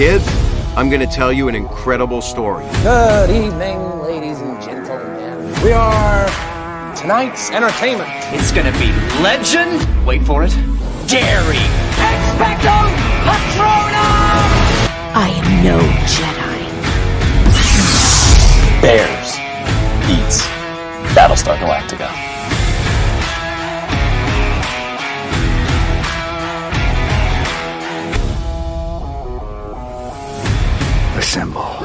Kids, I'm gonna tell you an incredible story. Good evening, ladies and gentlemen. We are tonight's entertainment. It's gonna be legend. Wait for it. Dairy. Expecto Patronum! I am no Jedi. Bears beats Battlestar Galactica. Assemble.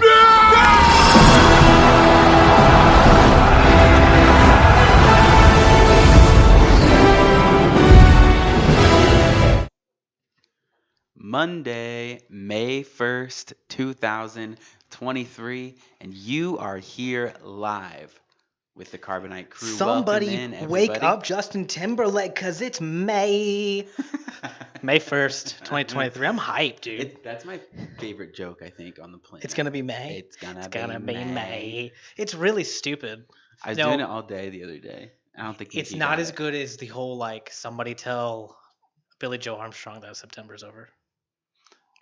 Monday, May 1st, 2023, and you are here live with the Carbonite crew. Somebody Welcome in, wake everybody. up Justin Timberlake, because it's May. May 1st, 2023. I'm hyped, dude. That's my favorite joke, I think, on the planet. It's going to be May. It's gonna be May. It's really stupid. I was No, doing it all day the other day. I don't think It's Nikki not got as it. good as the whole, like, somebody tell Billy Joe Armstrong that September's over.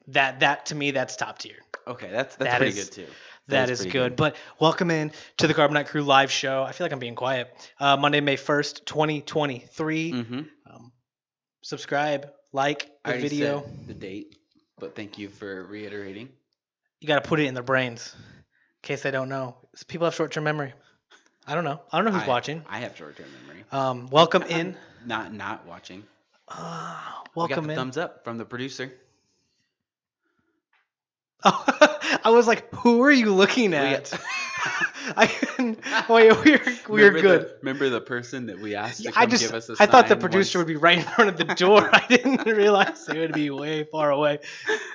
That to me, that's top tier. Okay, that's That pretty is- good too. That is pretty good. But welcome in to the Carbonite Crew live show. I feel like I'm being quiet. Monday, May 1st, 2023. Mm-hmm. Subscribe, like I the already video. said the date, but thank you for reiterating. You got to put it in their brains in case they don't know. People have short-term memory. I don't know who's watching. I have short-term memory. Welcome in. Not watching. We got Welcome the in. thumbs up from the producer. Oh, I was like, who are you looking at? Wait, we're good. Remember the person that we asked to I come give us a I thought the sign producer once? would be right in front of the door. I didn't realize they would be way far away.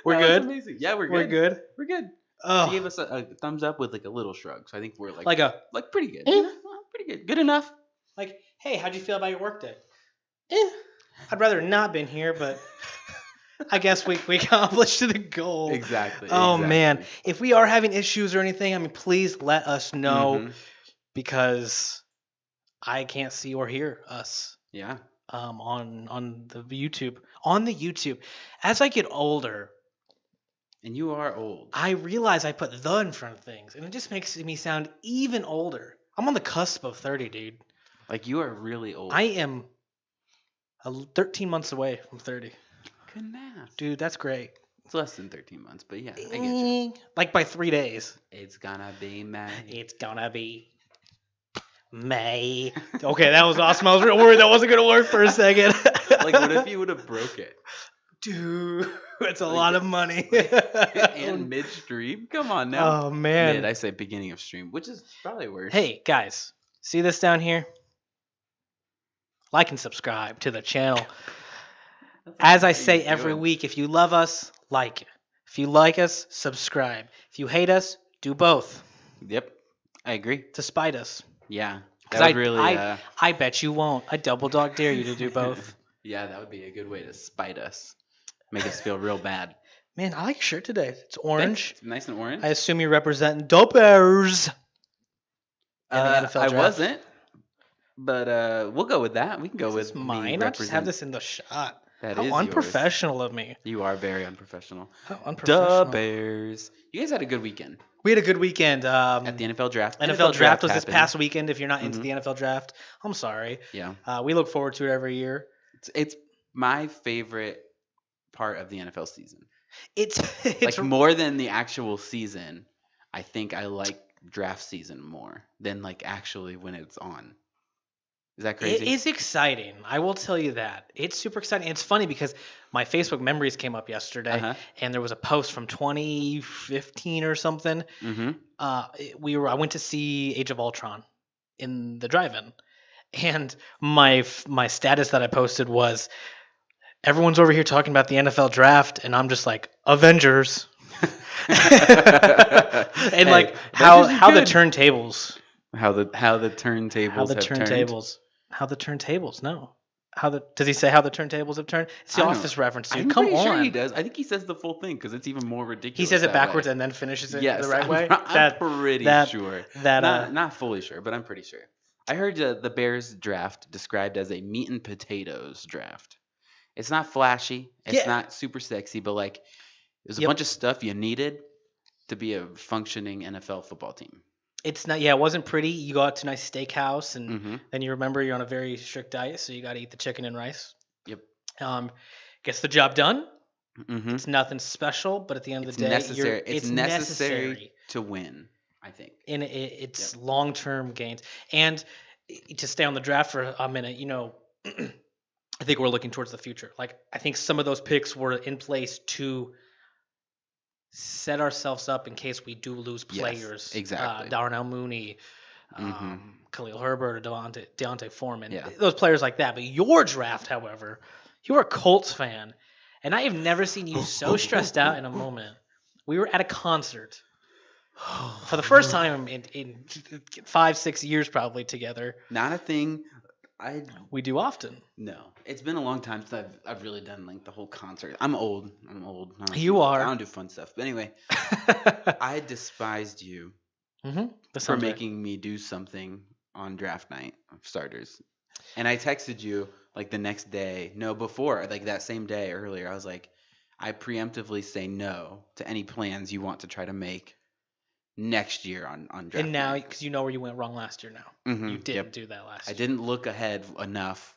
We're That was good. amazing. Yeah, we're good. We're good. We're good. Oh, She gave us a thumbs up with like a little shrug, so I think we're like a pretty good. Eh. Pretty good. Good enough. like, hey, how'd you feel about your workday? I'd rather not been here, but I guess we accomplished the goal. Exactly. Oh exactly. man, if we are having issues or anything, I mean, please let us know Mhm. because I can't see or hear us Yeah. on the YouTube. On the YouTube, as I get older, And you are old. I realize I put the in front of things, and it just makes me sound even older. I'm on the cusp of 30, dude. Like you are really old. I am 13 months away from 30. Good math. Dude, that's great. It's less than 13 months, but yeah, I get you. Like by 3 days. It's gonna be May. It's gonna be May. Okay, that was awesome. I was real worried that wasn't gonna work for a second. Like, what if you would have broke it? Dude, that's a Like, lot of money. And midstream? Come on now. Oh man. Mid, I say beginning of stream, which is probably worse. Hey guys, see this down here? Like and subscribe to the channel. As I say every week, if you love us, like it. If you like us, subscribe. If you hate us, do both Yep, I agree. to spite us. Yeah, 'Cause that would really. I bet you won't. I double dog dare you to do both. Yeah, that would be a good way to spite us, make us feel real bad. Man, I like your shirt today. It's orange. It's nice and orange. I assume you're representing Dopers. in the NFL I draft. wasn't, but we'll go with that. We can go This is with mine. Me I just have represent- this in the shot. That How is yours. unprofessional of me. You are very unprofessional. How Duh, unprofessional. Bears. You guys had a good weekend We had a good weekend. at the NFL draft. NFL draft was this happened. past weekend. If you're not into Mhm. the NFL draft, I'm sorry. Yeah, We look forward to it every year. it's my favorite part of the NFL season. It's Like more than the actual season, I think I like draft season more than like actually when it's on. Is that crazy? It is exciting. I will tell you that. It's super exciting. It's funny because my Facebook memories came up yesterday, Uh-huh. and there was a post from 2015 or something. Mm-hmm. I went to see Age of Ultron in the drive-in, and my status that I posted was, everyone's over here talking about the NFL draft, and I'm just like, Avengers. And like how the turntables. How the turntables How the have turned. turntables. How the turntables. No. Does he say how the turntables have turned? It's the I don't Office know. reference, dude. I'm Come pretty on. sure he does. I think he says the full thing because it's even more ridiculous. He says it that backwards way. and then finishes it Yes, the right way. I'm pretty sure. Not fully sure, but I'm pretty sure. I heard the Bears draft described as a meat and potatoes draft. It's not flashy. It's Yeah. not super sexy, but like was a Yep. bunch of stuff you needed to be a functioning NFL football team. It's not. Yeah, it wasn't pretty. You go out to a nice steakhouse, and Mm-hmm. then you remember you're on a very strict diet, so you got to eat the chicken and rice. Yep. Gets the job done. Mm-hmm. It's nothing special, but at the end of It's the day, necessary. It's necessary necessary. to win, I think. And it's long-term gains. And to stay on the draft for a minute, I think we're looking towards the future. Like, I think some of those picks were in place to set ourselves up in case we do lose Yes, players. exactly. Darnell Mooney, Mhm. Khalil Herbert, or Deontay Foreman. Yeah. Those players like that. But your draft, however, you are a Colts fan, and I have never seen you so stressed out in a moment. We were at a concert for the first time in 5-6 years probably together. Not a thing. We do often. No. It's been a long time since I've really done like the whole concert. I'm old. I don't You do- are. I don't do fun stuff. But anyway, I despised you for making me do something on draft night of starters. And I texted you like the next day. No, before, like that same day earlier. I was like, I preemptively say no to any plans you want to try to make next year on draft And now, night. because you know where you went wrong last year now. Mhm, You didn't yep. do that last I year. didn't look ahead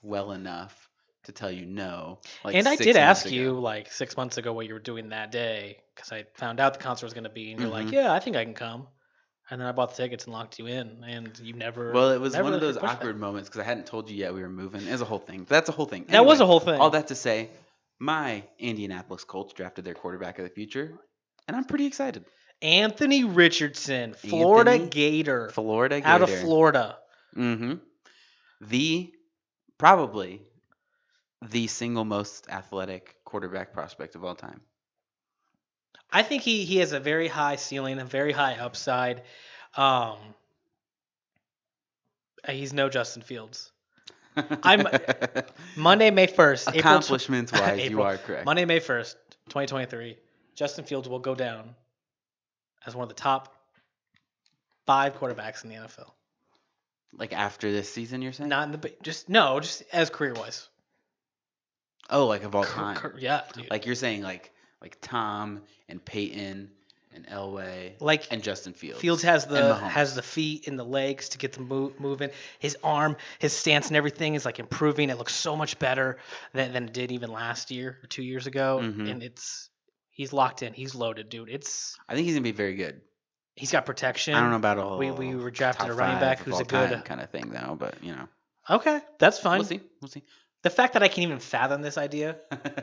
well enough to tell you no. Like And I 6 did months ask ago. you like 6 months ago what you were doing that day because I found out the concert was going to be, and you're like, Mhm. "Yeah, I think I can come." And then I bought the tickets and locked you in, and you never. Well, it was never one of really those pushed back. awkward moments because I hadn't told you yet we were moving. It was a whole thing. That's a whole thing. That was Anyway, a whole thing. All that to say, my Indianapolis Colts drafted their quarterback of the future, and I'm pretty excited. Anthony Richardson, Florida Anthony Gator, Florida Gator. out of Florida. Mm-hmm. Probably the single most athletic quarterback prospect of all time. I think he has a very high ceiling, a very high upside. He's no Justin Fields. Monday, May 1st. Accomplishments wise, you April. are correct. Monday, May 1st, 2023. Justin Fields will go down as one of the top 5 quarterbacks in the NFL. Like after this season, you're saying? Not in the just as career wise. Oh, like of all time. Yeah, dude. Like you're saying, like Tom and Peyton and Elway Like and Justin Fields. Fields has and the Mahomes. feet and the legs to get them moving. His arm, his stance, and everything is like improving. It looks so much better than it did even last year or 2 years ago. Mhm. And he's locked in. He's loaded, dude. I think he's gonna be very good. He's got protection. I don't know about all. We were drafted top a running 5 back of who's all a good. time kind of thing, though. But Okay, that's fine. we'll see. We'll see. The fact that I can even fathom this idea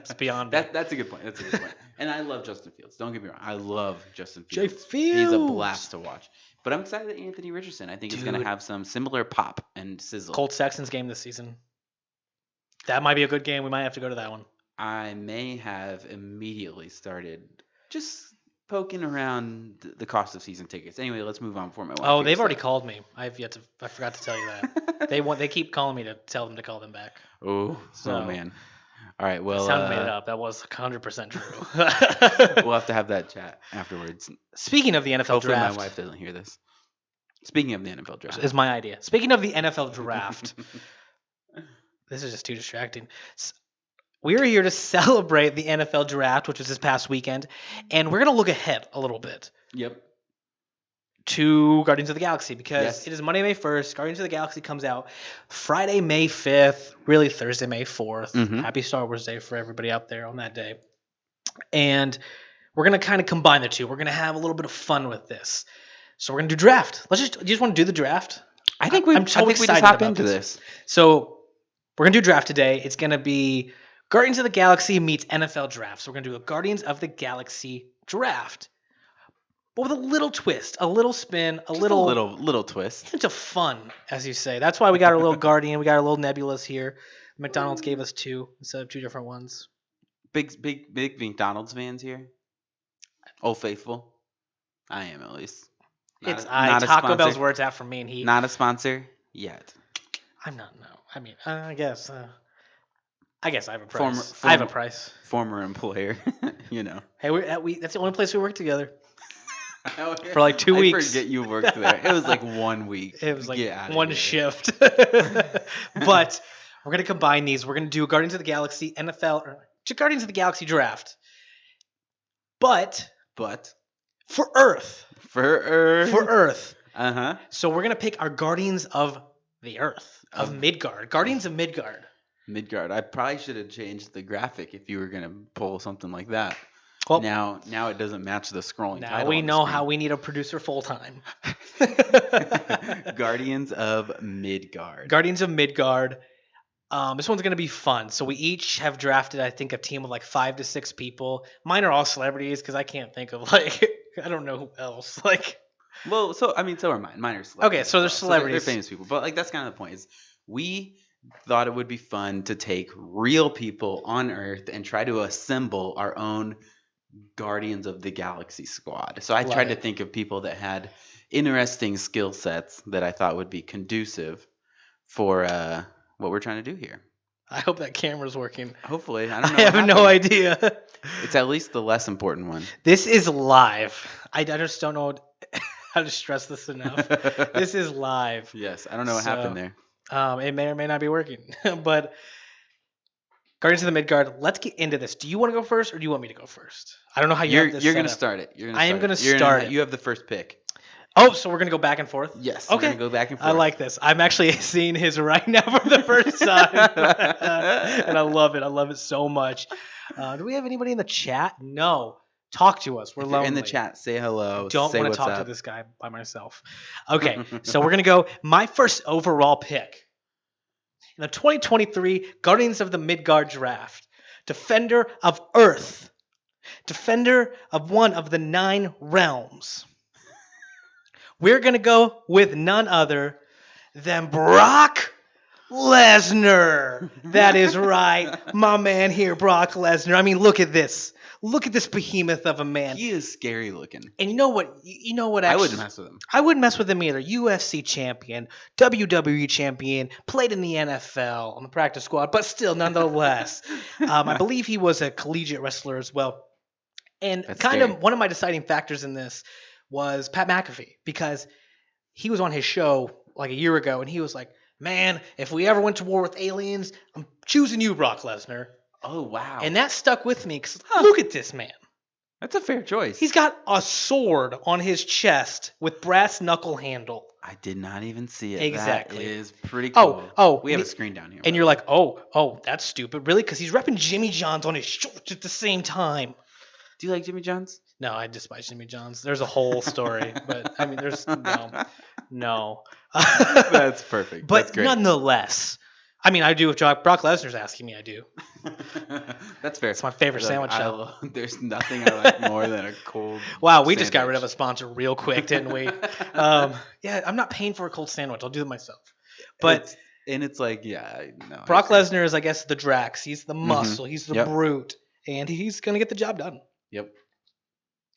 is beyond me. That's a good point. That's a good point. And I love Justin Fields. Don't get me wrong. I love Justin Jay Fields. He's a Fields. blast to watch. But I'm excited that Anthony Richardson. I think he's gonna Dude. have some similar pop and sizzle. Colts Texans game this season. That might be a good game. We might have to go to that one. I may have immediately started just poking around the cost of season tickets. Anyway, let's move on before my wife. Oh, they've hears already that. called me. I forgot to tell you that. They keep calling me to tell them to call them back. Oh, So- man. All right. Well, Sound made it up. That was 100% true. we'll have to have that chat afterwards. Speaking of the NFL Hopefully, draft, my wife doesn't hear this. Speaking of the NFL draft, is my idea. Speaking of the NFL draft, this is just too distracting. We are here to celebrate the NFL draft, which was this past weekend, and we're going to look ahead a little bit Yep. to Guardians of the Galaxy because Yes. it is Monday, May 1st. Guardians of the Galaxy comes out Friday, May 5th, really Thursday, May 4th. Mhm. Happy Star Wars Day for everybody out there on that day. And we're going to kind of combine the two. We're going to have a little bit of fun with this. So we're going to do draft. You just want to do the draft? I think we I'm so just excited hop about into this. this. So we're going to do draft today. It's going to be Guardians of the Galaxy meets NFL draft. So we're going to do a Guardians of the Galaxy draft. But with a little twist, a little spin, Just a little twist. into fun, as you say. That's why we got our little Guardian. We got our little Nebulas here. McDonald's gave us 2 instead of 2 different ones. Big McDonald's fans here. Old Faithful. I am at least. Not a Taco sponsor. Bell's where it's at for me and he. Not a sponsor yet. I'm not. No. I mean, I guess. I have a price. Former- I have a former- price. Former employer. Hey, that's the only place we work together. For like 2 weeks. I forget you worked there. It was like 1 week. It was like Get outta one here. shift. But we're gonna combine these. We're gonna do Guardians of the Galaxy NFL or Guardians of the Galaxy draft. but for Earth. For Earth. Uh-huh. So we're going to pick our Guardians of the Earth, of Midgard. Guardians of Midgard. Midgard. I probably should have changed the graphic if you were going to pull something like that. Well, now it doesn't match the scrolling now title we on the know screen. how we need a producer full-time. Guardians of Midgard. Guardians of Midgard. This one's going to be fun. So we each have drafted, I think, a team of like 5 to 6 people. Mine are all celebrities because I can't think of like, I don't know who else. Like, Well, so are mine. Mine are celebrities. Okay, so they're as well. celebrities. They're famous people. But like that's kind of the point. Is we thought it would be fun to take real people on Earth and try to assemble our own Guardians of the Galaxy squad. So I Love tried to it. think of people that had interesting skill sets that I thought would be conducive for what we're trying to do here. I hope that camera's working. Hopefully, I I don't know. have what no happened. idea. It's at least the less important one. This is live. I just don't know how to stress this enough. This is live. Yes, I don't know what happened there. It may or may not be working. But Guardians of the Midgard, let's get into this. Do you want to go first or do you want me to go first? I don't know how You're have this going set to up. start it. I am gonna start it. You have the first pick. Oh, so we're going to go back and forth? Yes. Okay. We're going to go back and forth. I like this. I'm actually seeing his right now for the first time. And I love it. I love it so much. Do we have anybody in the chat? No. Talk to us. We're If you're lonely. in the chat, say hello. Don't say want to what's talk up. to this guy by myself. Okay, so we're going to go my first overall pick. In the 2023 Guardians of the Midgard draft, Defender of Earth, Defender of one of the 9 realms. We're going to go with none other than Brock Lesnar. That is right. My man here, Brock Lesnar. I mean, look at this. Look at this behemoth of a man. He is scary looking. And you know what? You know what? I Actually, wouldn't mess with him. I wouldn't mess with him either. UFC champion, WWE champion, played in the NFL on the practice squad, but still, nonetheless, I believe he was a collegiate wrestler as well. And That's kind scary. of one of my deciding factors in this was Pat McAfee, because he was on his show like a year ago, and he was like, "Man, if we ever went to war with aliens, I'm choosing you, Brock Lesnar." Oh, wow. And that stuck with me because look at this man. That's a fair choice. He's got a sword on his chest with brass knuckle handle. I did not even see it. Exactly. That is pretty cool. We have a screen down here. And you're like, oh, that's stupid. Really? Because he's repping Jimmy John's on his shorts at the same time. Do you like Jimmy John's? No, I despise Jimmy John's. There's a whole story, but I mean, there's no. That's perfect. But That's great. nonetheless, I mean, I do if Brock Lesnar's asking me, I do. That's fair. It's my favorite Look, sandwich I shop. there's nothing I like more than a cold. Wow, we just got rid of a sandwich. sponsor real quick, didn't we? Yeah, I'm not paying for a cold sandwich. I'll do it myself. But it's like, yeah, no. Brock Lesnar is, I guess, the Drax. He's the muscle. He's the Yep. brute, and he's gonna get the job done. Yep.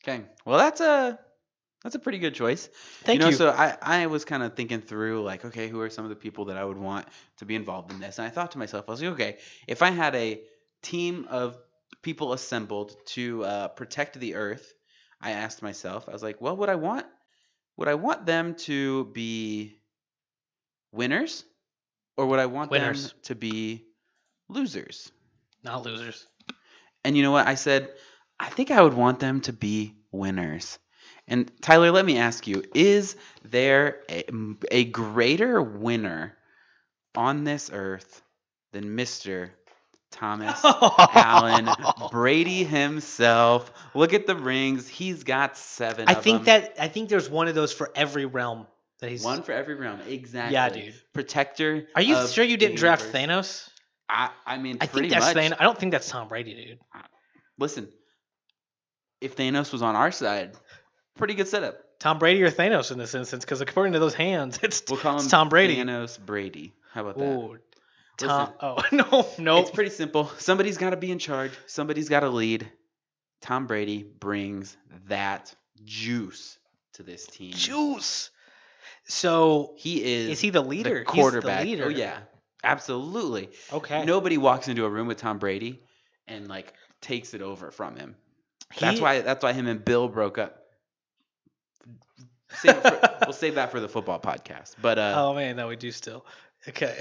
Okay. Well, that's a pretty good choice. Thank you. So I was kind of thinking through like, okay, who are some of the people that I would want to be involved in this? And I thought to myself, I was like, okay, if I had a team of people assembled to protect the Earth, I asked myself, I was like, well, would I want them to be winners, or would I want Winners. them to be losers? Not losers. And you know what? I said, I think I would want them to be winners. And Tyler, let me ask you, is there a greater winner on this earth than Mr. Thomas Allen Brady himself? Look at the rings. He's got 7 I of think them. I think there's one of those for every realm that he's. One for every realm. Exactly. Yeah, dude. Protector. Are you of sure you the didn't draft universe. Thanos? I mean, I pretty think that's much. Thanos. I don't think that's Tom Brady, dude. Listen, if Thanos was on our side, pretty good setup. Tom Brady or Thanos in this instance, because according to those hands, it's We'll call him it's Tom Brady. Thanos Brady. How about that? Ooh, Tom. Listen, Oh no. It's pretty simple. Somebody's got to be in charge. Somebody's got to lead. Tom Brady brings that juice to this team. Juice. So He is he the leader? the quarterback. He's the leader. Oh yeah, absolutely. Okay. Nobody walks into a room with Tom Brady and like takes it over from him. That's why him and Bill broke up. We'll save that for the football podcast. But Oh man, no, we do still. Okay.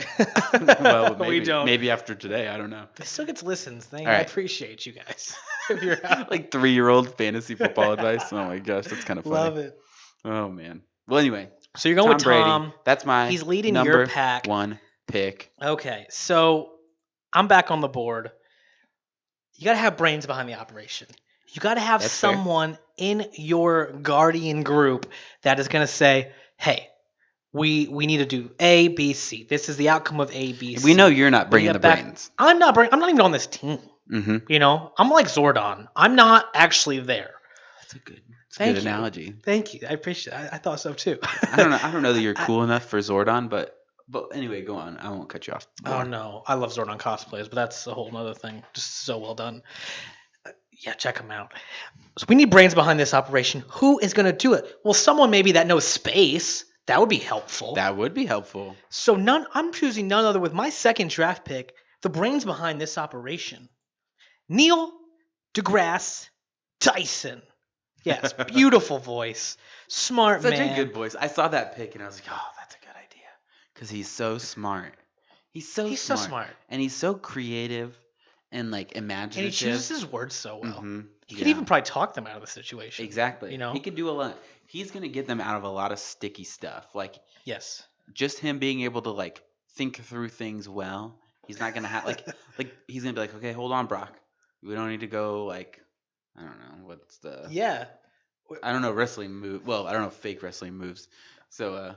well, maybe, we don't. Maybe after today, I don't know. It still gets listens. All I right. appreciate you guys. if you're like 3-year-old fantasy football advice. Oh my gosh, that's kind of funny. Love it. Oh man. Well, anyway, So you're going with Brady. Tom. That's my He's leading number your pack. 1 pick. Okay, so I'm back on the board. You got to have brains behind the operation. You got to have That's fair. someone in your guardian group that is going to say, hey, we need to do A, B, C. This is the outcome of A, B, C. We know you're not bringing the brains. I'm not even on this team. Mm-hmm. You know, I'm like Zordon. I'm not actually there. That's a good Thank you. analogy. Thank you. I appreciate it. I thought so too. I don't know that you're cool enough for Zordon, but anyway, go on. I won't cut you off. Oh no, I love Zordon cosplays, but that's a whole nother thing. Just so well done. Yeah, check them out. So we need brains behind this operation. Who is going to do it? Well, someone maybe that knows space. That would be helpful. That would be helpful. So I'm choosing none other with my second draft pick, the brains behind this operation. Neil deGrasse Tyson. Yes, beautiful voice. Smart Such man. a good voice. I saw that pick and I was like, oh, that's a good idea. Because he's so smart. He's so smart. And he's so creative and like imaginative. And he chooses his words so well. Mm-hmm. He could even probably talk them out of the situation. Exactly. You know? He could do a lot. He's going to get them out of a lot of sticky stuff. Like, Yes. just him being able to like think through things well. He's not going to have like he's going to be like, okay, hold on, Brock. We don't need to go like, I don't know. What's the. Yeah. I don't know wrestling move. Well, I don't know fake wrestling moves. So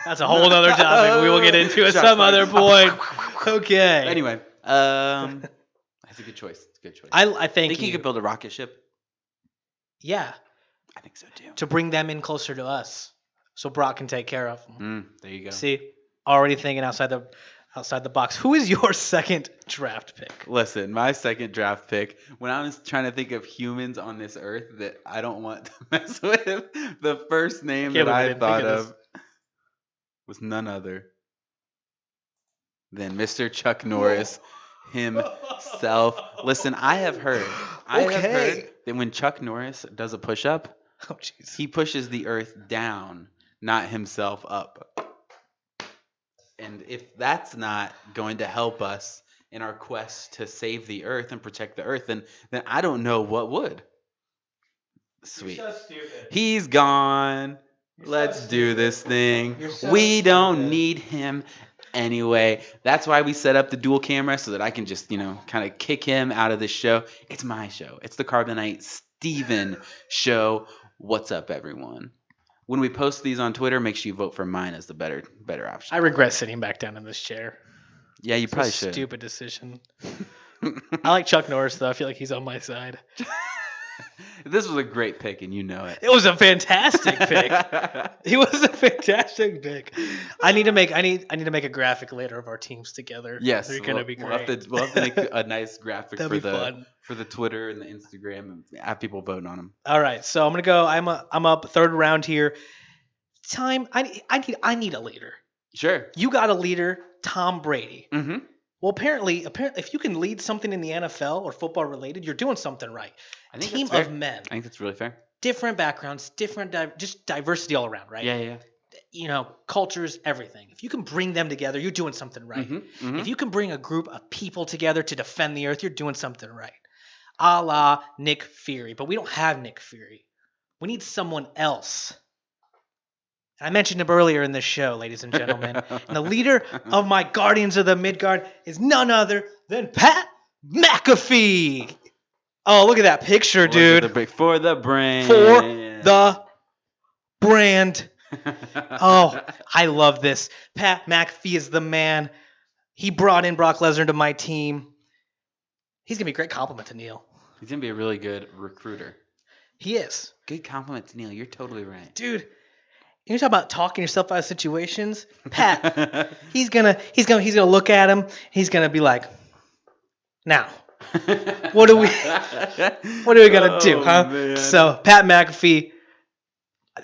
That's a whole other topic we will get into at Shots some fired. other point. Okay. anyway, that's a good choice. It's a good choice. I think you could build a rocket ship. Yeah, I think so too. to bring them in closer to us, so Brock can take care of them. There you go. See, already thinking outside the box. Who is your second draft pick? Listen, my second draft pick, when I was trying to think of humans on this earth that I don't want to mess with, the first name Can't that believe I I didn't thought think of of was none other than Mr. Chuck Norris himself. Listen, I have heard that when Chuck Norris does a push-up, Oh, jeez. he pushes the earth down, not himself up. And if that's not going to help us in our quest to save the earth and protect the earth, then I don't know what would. Sweet. You're so stupid. He's gone. Let's do this thing. We don't need him anyway. That's why we set up the dual camera so that I can just, kind of kick him out of the show. It's my show. It's the Carbonite Steven show. What's up, everyone? When we post these on Twitter, make sure you vote for mine as the better option. I regret sitting back down in this chair. Yeah, you probably It's a should. Stupid decision. I like Chuck Norris though. I feel like he's on my side. This was a great pick, and you know it. It was a fantastic pick. He was a fantastic pick. I need to make a graphic later of our teams together. Yes, they're gonna be great. We'll have to make a nice graphic That'd be fun. for the Twitter and the Instagram and have people voting on them. All right, so I'm gonna go. I'm up third round here. I need a leader. Sure. You got a leader, Tom Brady. Mm-hmm. Well, apparently, if you can lead something in the NFL or football related, you're doing something right. I think Team that's fair. of men, I think that's really fair. different backgrounds, just diversity all around, right? Yeah. Cultures, everything. If you can bring them together, you're doing something right. Mm-hmm. If you can bring a group of people together to defend the earth, you're doing something right. A la Nick Fury. But we don't have Nick Fury. We need someone else. I mentioned him earlier in this show, ladies and gentlemen. And the leader of my Guardians of the Midgard is none other than Pat McAfee. Oh, look at that picture, dude. For the brand. For the brand. Oh, I love this. Pat McAfee is the man. He brought in Brock Lesnar to my team. He's going to be a great compliment to Neil. He's going to be a really good recruiter. He is. Good compliment to Neil. You're totally right. Dude, you talk about talking yourself out of situations. Pat, he's gonna look at him. He's gonna be like, now, what do we gotta do, huh? Man. So Pat McAfee,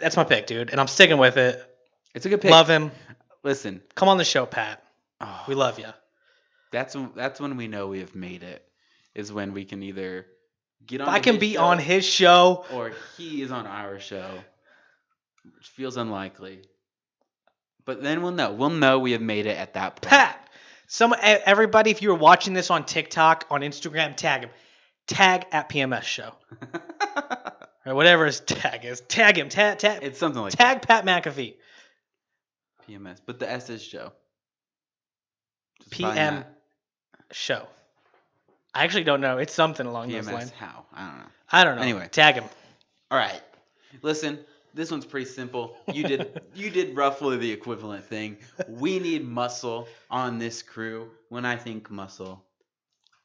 that's my pick, dude, and I'm sticking with it. It's a good pick. Love him. Listen. Come on the show, Pat. Oh, We love you. That's when we know we have made it. Is when we can either get on. If I can his be show, on his show, or he is on our show, which feels unlikely. But then we'll know. We'll know we have made it at that point. Pat. Everybody, if you were watching this on TikTok, on Instagram, tag him. tag at PMS show. Or whatever his tag is. Tag him. Tag. It's something like Tag Pat McAfee. PMS, but the S is show. Just find PM that. show. I actually don't know. It's something along those PMS lines. how? I don't know. Anyway. Tag him. All right. Listen, this one's pretty simple. You did roughly the equivalent thing. We need muscle on this crew. When I think muscle,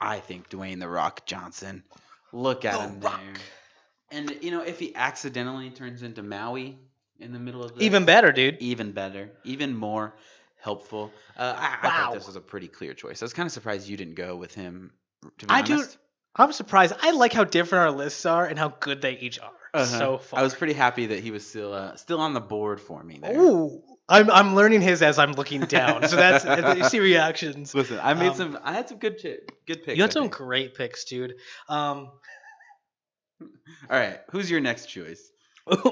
I think Dwayne The Rock Johnson. Look at him there. And if he accidentally turns into Maui in the middle of this, Even better, dude. even better, even more helpful. I thought this was a pretty clear choice. I was kind of surprised you didn't go with him. To be honest. I'm surprised. I like how different our lists are and how good they each are. So far. I was pretty happy that he was still on the board for me there. Ooh. I'm learning his as I'm looking down. So that's you see reactions. Listen, I had some good picks. You had some great picks, dude. All right, who's your next choice?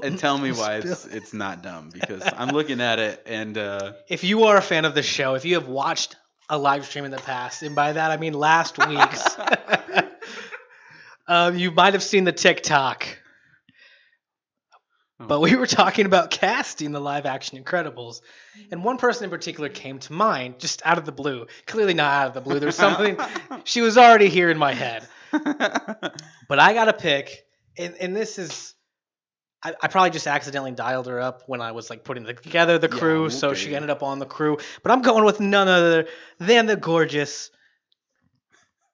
And tell me why it's not dumb, because I'm looking at it and if you are a fan of the show, if you have watched a live stream in the past, and by that I mean last week's, you might have seen the TikTok. But we were talking about casting the live action Incredibles. And one person in particular came to mind just out of the blue. Clearly not out of the blue. There's something. She was already here in my head. But I got to pick. And this is. I probably just accidentally dialed her up when I was like putting together the crew. Yeah, okay. So she ended up on the crew. But I'm going with none other than the gorgeous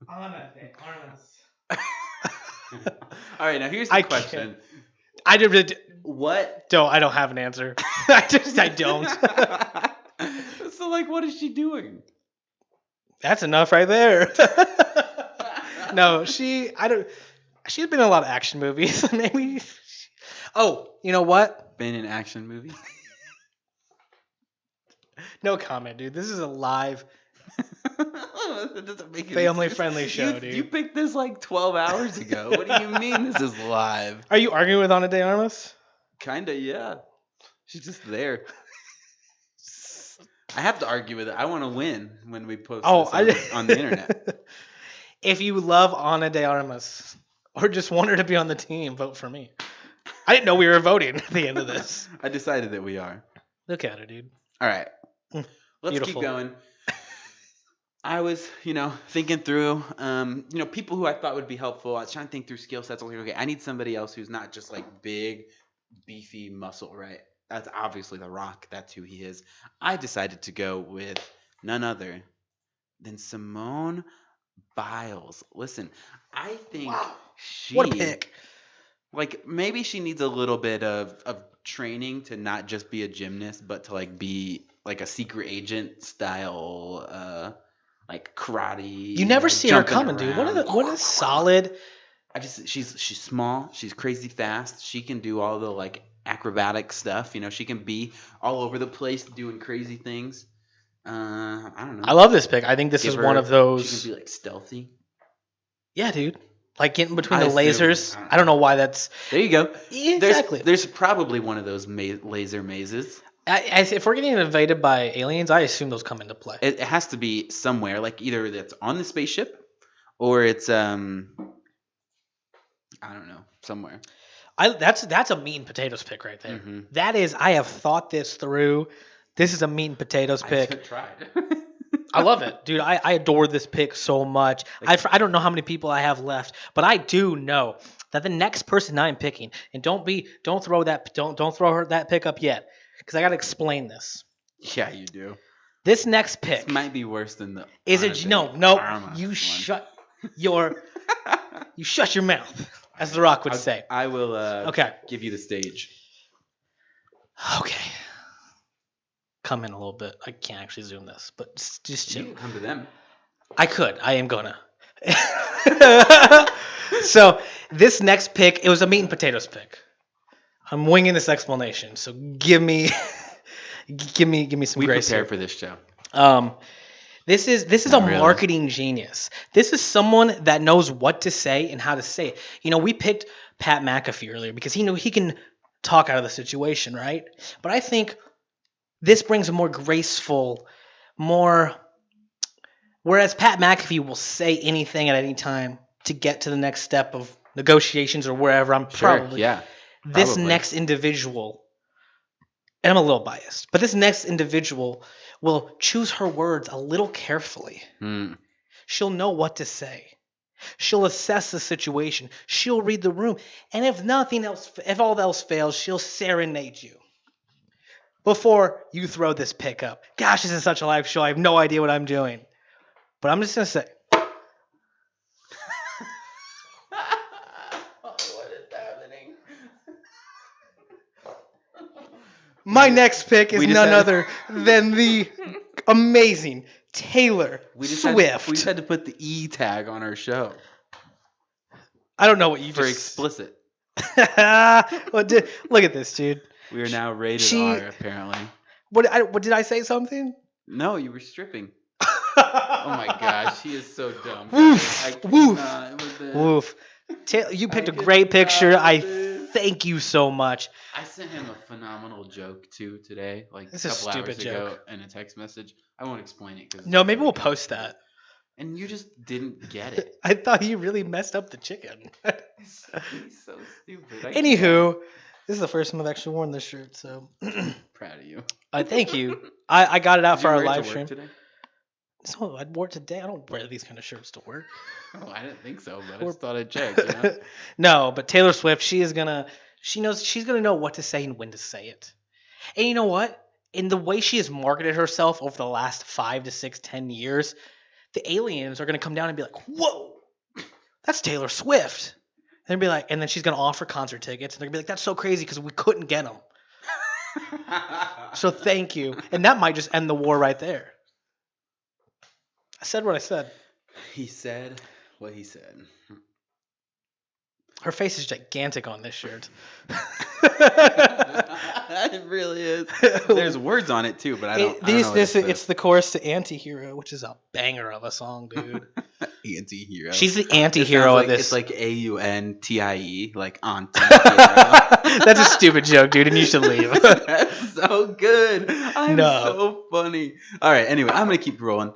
Ana de Armas. All right, now here's the question. What? I don't have an answer. I don't. So like, what is she doing? That's enough right there. No, she's been in a lot of action movies. Maybe. Oh, you know what? Been in action movies? No comment, dude. This is a live, make family-friendly show, dude. You picked this like 12 hours ago. What do you mean this is live? Are you arguing with Ana de Armas? Kinda, yeah. She's just there. I have to argue with it. I want to win when we post this on the internet. If you love Ana de Armas or just want her to be on the team, vote for me. I didn't know we were voting at the end of this. I decided that we are. Look at her, dude. All right. Let's keep going. I was, thinking through, people who I thought would be helpful. I was trying to think through skill sets. I was like, okay, I need somebody else who's not just like big, beefy muscle, right? That's obviously The Rock. That's who he is. I decided to go with none other than Simone Biles. Listen, I think what a pick. Like, maybe she needs a little bit of training to not just be a gymnast, but to like be like a secret agent style, like karate. You never see her coming, dude. What is solid? She's small. She's crazy fast. She can do all the like acrobatic stuff. She can be all over the place doing crazy things. I don't know. I love this pick. I think this is one of those. She can be like stealthy. Yeah, dude. Like getting between the lasers. I don't know why that's. There you go. Exactly. There's probably one of those laser mazes. If we're getting invaded by aliens, I assume those come into play. It has to be somewhere, like either that's on the spaceship, or it's I don't know, somewhere. That's a meat and potatoes pick right there. Mm-hmm. That is, I have thought this through. This is a meat and potatoes pick. I tried. I love it, dude. I adore this pick so much. I don't know how many people I have left, but I do know that the next person I'm picking, and don't throw that pick up yet, because I got to explain this. Yeah, you do. This next pick might be worse than the. Is it no? You shut your mouth, as The Rock would say. I will. Give you the stage. Okay. Come in a little bit. I can't actually zoom this, but just chill. You can come to them. I could. I am gonna. So this next pick, it was a meat and potatoes pick. I'm winging this explanation, so give me some grace. We prepare here. For this show. This is a marketing genius. This is someone that knows what to say and how to say it. We picked Pat McAfee earlier because he knew he can talk out of the situation, right? But I think this brings a more graceful, whereas Pat McAfee will say anything at any time to get to the next step of negotiations or wherever. I'm probably this next individual, and I'm a little biased, but this next individual will choose her words a little carefully. She'll know what to say. She'll assess the situation. She'll read the room. And if nothing else, if all else fails, she'll serenade you before you throw this pick up. Gosh, this is such a live show. I have no idea what I'm doing. But I'm just going to say. What is happening? My next pick is none other than the amazing Taylor Swift. We just had to put the E tag on our show. I don't know what you for just... explicit. Look at this, dude. We are now rated R, apparently. What did I say something? No, you were stripping. Oh my gosh, he is so dumb. Woof. Woof. You picked a great picture. I thank you so much. I sent him a phenomenal joke too today, like this a is a couple stupid hours ago, joke. in a text message. I won't explain it. No, maybe we'll post that. And you just didn't get it. I thought you really messed up the chicken. He's so stupid. Anywho, this is the first time I've actually worn this shirt, so proud of you. Thank you. I got it out for our live stream today? So I wore it today. I don't wear these kind of shirts to work. Oh, I didn't think so, but I just thought I'd check. You know? No, but Taylor Swift, she's gonna know what to say and when to say it. And you know what? In the way she has marketed herself over the last 5 to 6, 10 years, the aliens are gonna come down and be like, "Whoa, that's Taylor Swift." And they'll be like, and then she's gonna offer concert tickets, and they're gonna be like, "That's so crazy because we couldn't get them." So thank you, and that might just end the war right there. I said what I said. He said what he said. Her face is gigantic on this shirt. It really is. There's words on it too, but I don't know what it's the chorus to Anti-Hero, which is a banger of a song, dude. Anti-Hero. She's the anti-hero of this. It's like AUNTIE, like anti-hero. That's a stupid joke, dude, and you should leave. That's so good. I'm so funny. All right, anyway, I'm going to keep rolling.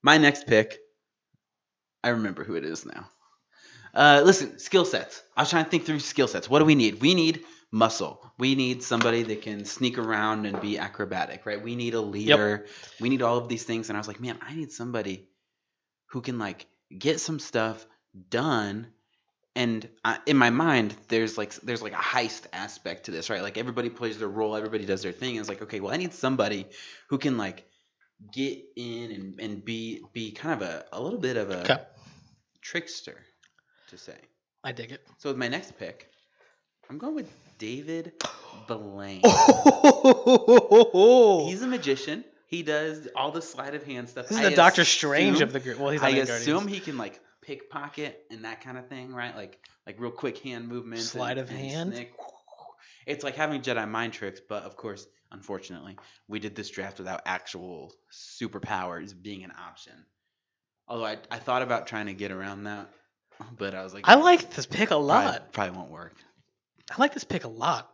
My next pick, I remember who it is now. Listen, skill sets. I was trying to think through skill sets. What do we need? We need muscle. We need somebody that can sneak around and be acrobatic, right? We need a leader. Yep. We need all of these things. And I was like, man, I need somebody who can like get some stuff done. And in my mind, there's like a heist aspect to this, right? Like everybody plays their role, everybody does their thing. And it's like, okay, well, I need somebody who can like get in and be kind of a little bit of a trickster, to say. I dig it. So with my next pick, I'm going with David Blaine. He's a magician. He does all the sleight of hand stuff. This is the Doctor Strange of the group. Well, he's not I assume he can like pickpocket and that kind of thing, right? Like real quick hand movements. Sleight of hand. Snick. It's like having Jedi mind tricks, but of course, unfortunately, we did this draft without actual superpowers being an option. Although I thought about trying to get around that, but I was like, I like this pick a lot. Probably won't work. I like this pick a lot.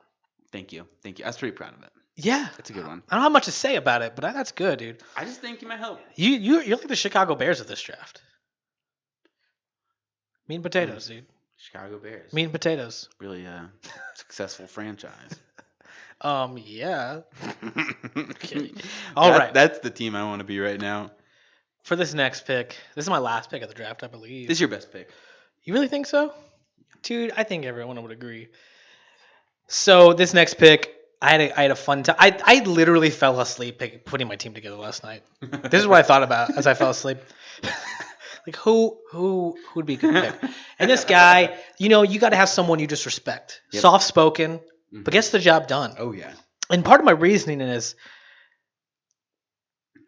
Thank you. I was pretty proud of it. Yeah, that's a good one. I don't have much to say about it, but that's good, dude. I just think you might help. You're like the Chicago Bears of this draft. Meat and potatoes, dude. Chicago Bears. Meat and potatoes. Really successful franchise. Yeah. Okay. All right. That's the team I want to be right now. For this next pick, this is my last pick of the draft, I believe. This is your best pick. You really think so? Dude, I think everyone would agree. So this next pick, I had a fun time. I literally fell asleep putting my team together last night. This is what I thought about as I fell asleep. Like who would be a good pick? And this guy, you got to have someone you just respect. Yep. Soft spoken, but gets the job done. Oh yeah. And part of my reasoning is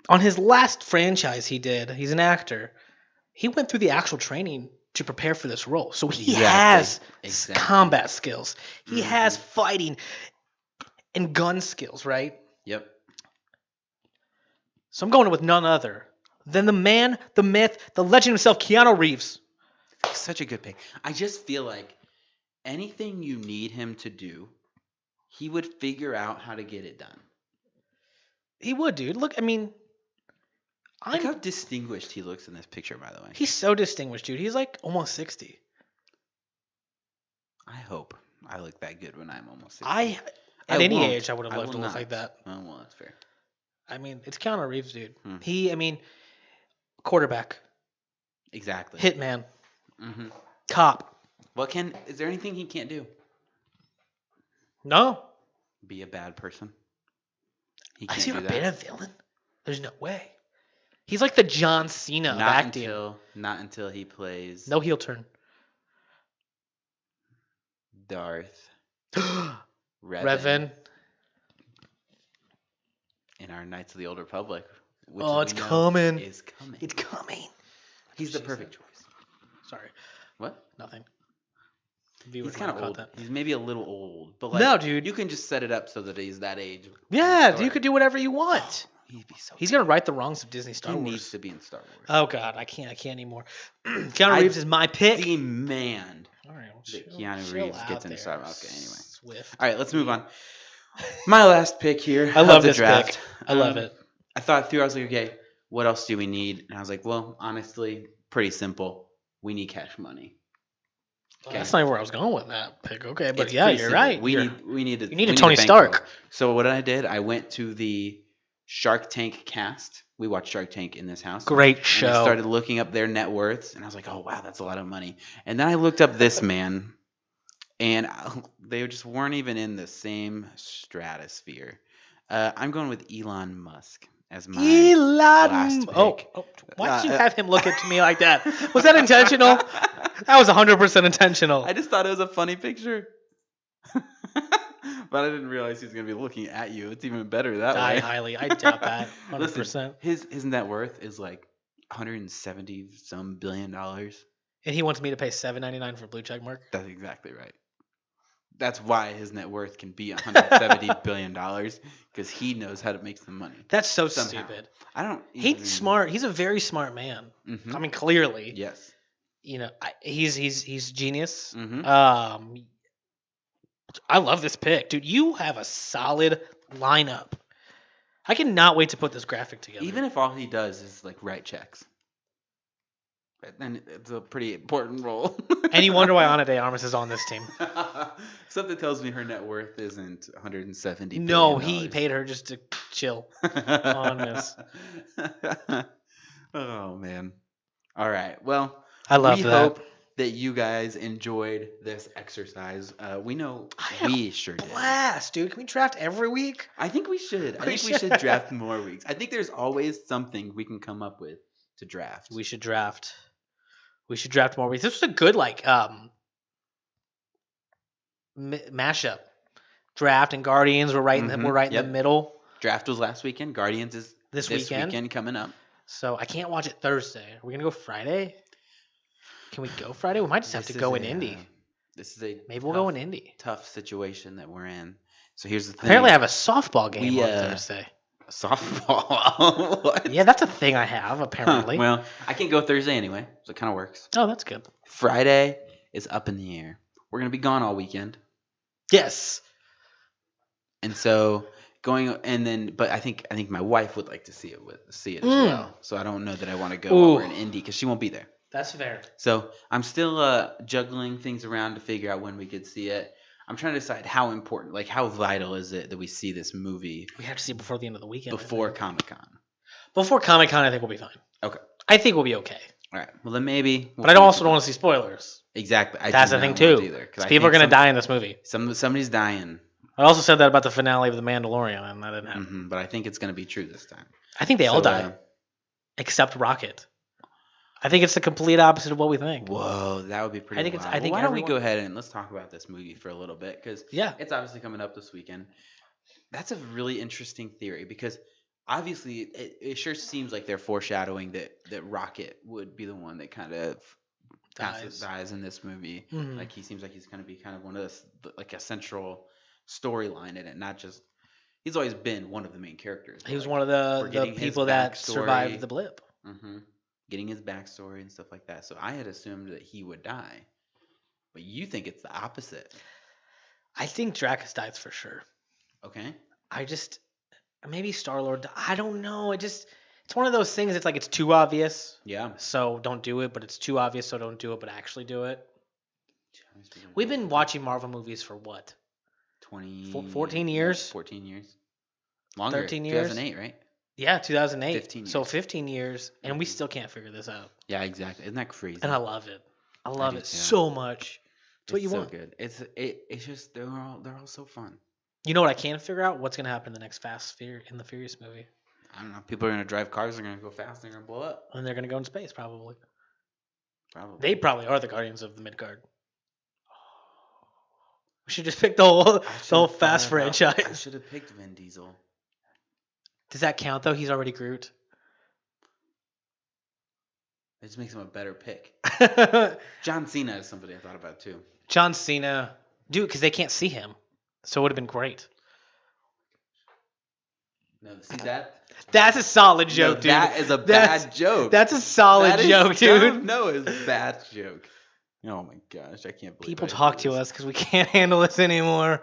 on his last franchise he's an actor. He went through the actual training to prepare for this role. So he has combat skills. He has fighting and gun skills, right? Yep. So I'm going with none other than the man, the myth, the legend himself, Keanu Reeves. Such a good pick. I just feel like anything you need him to do, he would figure out how to get it done. He would, dude. Look, I mean, Look how distinguished he looks in this picture, by the way. He's so distinguished, dude. He's like almost 60. I hope I look that good when I'm almost 60. At any won't. age, I would have loved to look not. like that. Oh, well, that's fair. I mean, it's Keanu Reeves, dude. Hmm. Quarterback, Exactly. hitman, Mm-hmm. cop. Is there anything he can't do? No. Be a bad person? He Has can't he do ever that. been a villain? There's no way. He's like the John Cena of acting. Not until he plays No heel turn. Darth Revan. in our Knights of the Old Republic. Which Oh, it's we know coming. Is coming. It's coming. He's the perfect choice. Sorry, What? nothing. He's kind of old. He's maybe a little old, but No, dude. you can just set it up so that he's that age. Yeah, you could do whatever you want. He'd be so. He's gonna right the wrongs of Disney Star he Wars. needs to be in Star Wars. Oh God, I can't anymore. Keanu Reeves is my pick. Demand All right, that Keanu Reeves gets in Star Wars. Okay, anyway. Swift. All right, let's move on. My last pick here. I love of the this draft. pick. I love it. I thought through. I was like, okay, what else do we need? And I was like, well, honestly, pretty simple. We need Cash Money. Okay. That's not even where I was going with that pick. Okay, but It's yeah, pretty you're simple. right. We need a Tony Stark. So what I did, I went to the Shark Tank cast. We watched Shark Tank in this house. Great show. And I started looking up their net worths, and I was like, oh wow, that's a lot of money. And then I looked up this man, and they just weren't even in the same stratosphere. I'm going with Elon Musk as my last pick. Oh, why did you have him look at me like that? Was that intentional? That was 100% intentional. I just thought it was a funny picture. But I didn't realize he was going to be looking at you. It's even better that way. I doubt that. 100%. Listen, his net worth is like 170 some billion dollars. And he wants me to pay $7.99 for blue check mark. That's exactly right. That's why his net worth can be 170 billion dollars, because he knows how to make some money. That's so Somehow. stupid. I don't. He's smart. He's a very smart man. Mhm. I mean, clearly. Yes. You know, he's genius. Mhm. I love this pick, dude. You have a solid lineup. I cannot wait to put this graphic together. Even if all he does is like write checks, then it's a pretty important role. And you wonder why Ana de Armas is on this team. Something tells me her net worth isn't 170. No, billion he dollars. paid her just to chill on this. Oh man. All right. Well, I love we that. hope that you guys enjoyed this exercise. We know we sure did. Blast, dude. Can we draft every week? I think we should. I We think we should should. draft more weeks. I think there's always something we can come up with to draft. We should draft. We should draft more weeks. This was a good mashup. Draft and Guardians were right in the, we're right in Yep. the middle. Draft was last weekend. Guardians is This this weekend? weekend coming up. So I can't watch it Thursday. Are we gonna go Friday? Can we go Friday? We might just have to This go is in a, Indy. This is a Maybe we'll go in Indy. tough situation that we're in. So here's the thing. Apparently, I have a softball game We, on uh, Thursday. softball. What? Yeah, that's a thing I have Huh, apparently. well, I can go Thursday anyway, so it kind of works. Oh, that's good. Friday is up in the air. We're gonna be gone all weekend, Yes. and so but I think my wife would like to see it as well. So I don't know that I want to go Ooh. while we're in Indy because she won't be there. That's fair. So I'm still juggling things around to figure out when we could see it. I'm trying to decide how important, like how vital is it that we see this movie We have to see it before the end of the weekend. before Comic-Con. Before Comic Con, I think we'll be fine. Okay. I think we'll be okay. All right. Well, then maybe. But I also don't want to see spoilers. Exactly. That's the thing too. Either, 'cause I People are think gonna die in this movie. Somebody's dying. I also said that about the finale of The Mandalorian, and that didn't happen. But I think it's gonna be true this time. I think they all So, die, except Rocket. I think it's the complete opposite of what we think. Whoa, that would be pretty. I think it's- wild. I think Well, why don't we everyone- go ahead and let's talk about this movie for a little bit because Yeah. it's obviously coming up this weekend. That's a really interesting theory because obviously it sure seems like they're foreshadowing that Rocket would be the one that kind of dies in this movie. Mhm. Like he seems like he's going to be kind of one of like a central storyline in it, not just. He's always been one of the main characters. He was like, one of we're the getting his people that backstory. survived the blip. Getting his backstory and stuff like that. So I had assumed that he would die, but you think it's the opposite. I think Drakus dies for sure. Okay. Maybe Star-Lord. I don't know. It's one of those things. It's like it's too obvious, Yeah. so don't do it. But it's too obvious, so don't do it. But actually do it. We've been watching Marvel movies for what? 14 years? 14 years. Longer. 13 years? 2008, right? Yeah, 2008. 15 So years. 15 years, and we still can't figure this out. Yeah, exactly. Isn't that crazy? And I love it. I love do it too. so much. It's what you so want. good. It's just they're all so fun. You know what I can't figure out? What's gonna happen in the next in the Furious movie? I don't know. People are gonna drive cars. They're gonna go fast. They're gonna blow up. And they're gonna go in space, probably. Probably. They probably are the Guardians of the Midgard. We should just pick the whole Fast I franchise. should have picked Vin Diesel. Does that count though? He's already Groot. It just makes him a better pick. John Cena is somebody I thought about too. John Cena, dude, because they can't see him, so it would have been great. No, see that? That's a solid joke, dude. That is a That's- bad joke. That's a solid That is joke, dude. No, it's a bad joke. Oh my gosh, I can't believe People I did talk to this. us because we can't handle this anymore.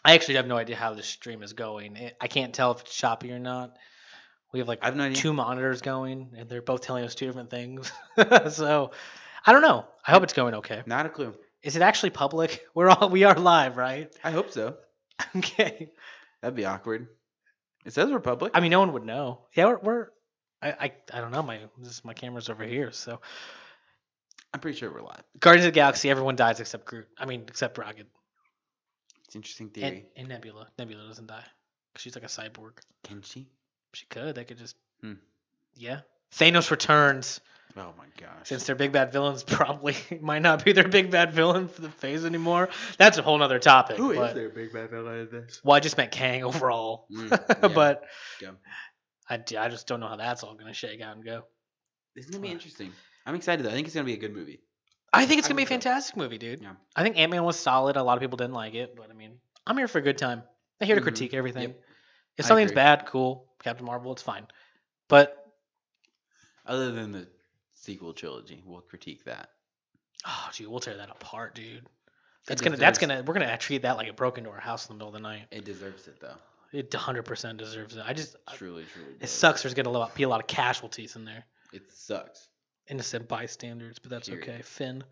I actually have no idea how this stream is going. I can't tell if it's choppy or not. We have like I have no idea. 2 monitors going, and they're both telling us 2 different things. So I don't know. I hope it's going okay. Not a clue. Is it actually public? We are live, right? I hope so. Okay. That'd be awkward. It says we're public. I mean, no one would know. Yeah, we're I don't know. My camera's over here, so I'm pretty sure we're live. Guardians of the Galaxy. Everyone dies except Groot. I mean, except Rocket It's an interesting theory. and Nebula. Nebula doesn't die because she's like a cyborg. Can she? She could. They could just. Hmm. Yeah. Thanos returns. Oh my gosh. Since their big bad villains probably might not be their big bad villain for the phase anymore. That's a whole nother topic. Who but, is their big bad villain in this? Well, I just meant Kang overall. Yeah. But Yeah. I just don't know how that's all going to shake out and go. It's gonna be interesting. I'm excited though. I think it's gonna be a good movie. I think it's going to be a hope so. fantastic movie, dude. Yeah. I think Ant-Man was solid. A lot of people didn't like it. But, I mean, I'm here for a good time. I'm here to Mhm. critique everything. Yep. If I something's agree. bad, cool. Captain Marvel, it's fine. But, Other than the sequel trilogy, we'll critique that. oh, dude, we'll tear that apart, dude. It We're deserves- going to treat that like it broke into our house in the middle of the night. It deserves it though. It 100% deserves it. Truly. It does. sucks. There's going to be a lot of casualties in there. It sucks. Innocent bystanders, but that's Period. okay. Finn,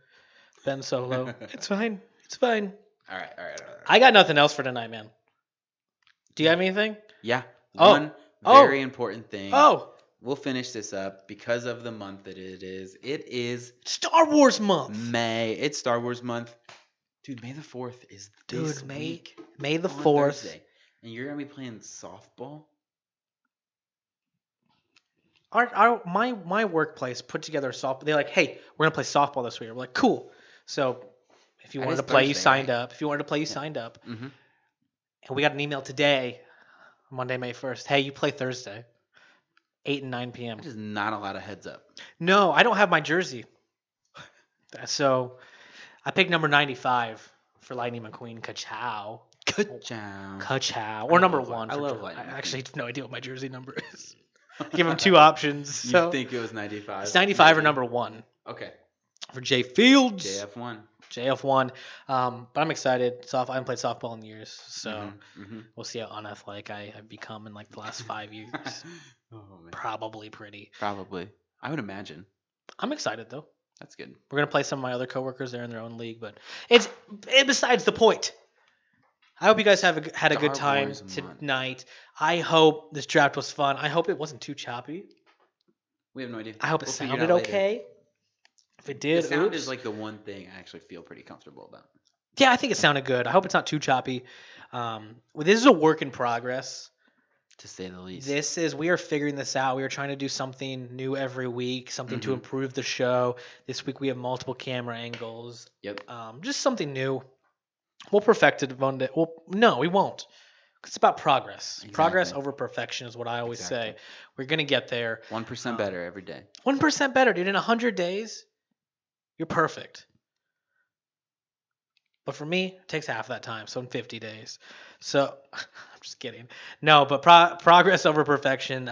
Ben Solo. It's fine. It's fine. All right. I got nothing else for tonight, man. Do you have anything? Yeah. Oh. One Oh. very important thing. Oh, We'll finish this up because of the month that it is. It is Star Wars month. May. It's Star Wars month. Dude, May the 4th is this Dude, May week the on 4th. Thursday. And you're going to be playing softball? My workplace put together a softball. They're like, hey, we're gonna play softball this week. We're like, cool. So if you That wanted is to play, you Thursday, signed right? up. If you wanted to play, you signed up. Mm-hmm. And we got an email today, Monday, May 1st. Hey, you play Thursday, 8 and 9 p.m. That is not a lot of heads up. No, I don't have my jersey. So I picked number 95 for Lightning McQueen. Ka-chow. Ka-chow. Ka-chow. Or number love Li- 1. I for love Joe. Lightning I actually McQueen. have no idea what my jersey number is. Give him 2 options. You So think it was 95? it's 95 or Maybe. number 1 Okay. for Jay Fields. JF1. JF1. But I'm excited. I haven't played softball in years, so Mm-hmm. we'll see how unathletic I've become in like the last 5 years. Oh, man. Probably pretty. Probably. I would imagine. I'm excited though. That's good. We're gonna play some of my other coworkers. They're in their own league, but it's besides the point. I hope you guys had a good Star time Wars month. tonight. I hope this draft was fun. I hope it wasn't too choppy. We have no idea. I hope it We'll figure sounded out later. okay. If it The did, sound oops. is like the one thing I actually feel pretty comfortable about. Yeah, I think it sounded good. I hope it's not too choppy. Well, this is a work in progress. To say the least. We are figuring this out. We are trying to do something new every week, something to Mhm. improve the show. This week we have multiple camera angles. Yep. Just something new. We'll perfect it one day. Well, no, we won't. It's about progress. Progress Exactly. over perfection is what I always say. Exactly. We're gonna get there. 1% better every day. 1% better, dude. In 100 days, you're perfect. But for me, it takes half that time, so in 50 days. So I'm just kidding. No, but progress over perfection.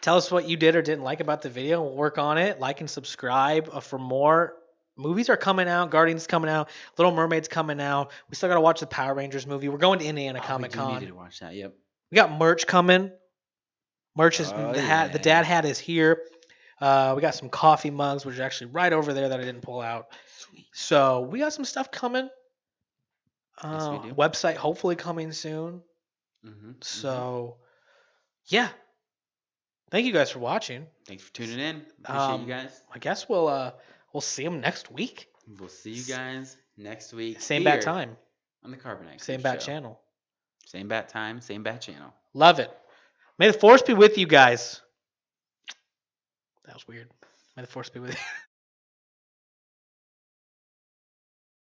Tell us what you did or didn't like about the video. We'll work on it. Like and subscribe for more. Movies are coming out. Guardians coming out. Little Mermaid's coming out. We still got to watch the Power Rangers movie. We're going to Indiana Comic We do Con. need to watch that. Yep. We got merch coming. Merch is Oh, the hat. The dad hat is here. We got some coffee mugs, which are actually right over there that I didn't pull out. Sweet. So we got some stuff coming. Yes, we do. Website hopefully coming soon. So, yeah. Thank you guys for watching. Thanks for tuning in. Appreciate you guys. I guess we'll see them next week. We'll see you guys next week. Same here bat time. on the Carbonite. Same Crew bat Show. channel. Same bat time. Same bat channel. Love it. May the force be with you guys. That was weird. May the force be with you.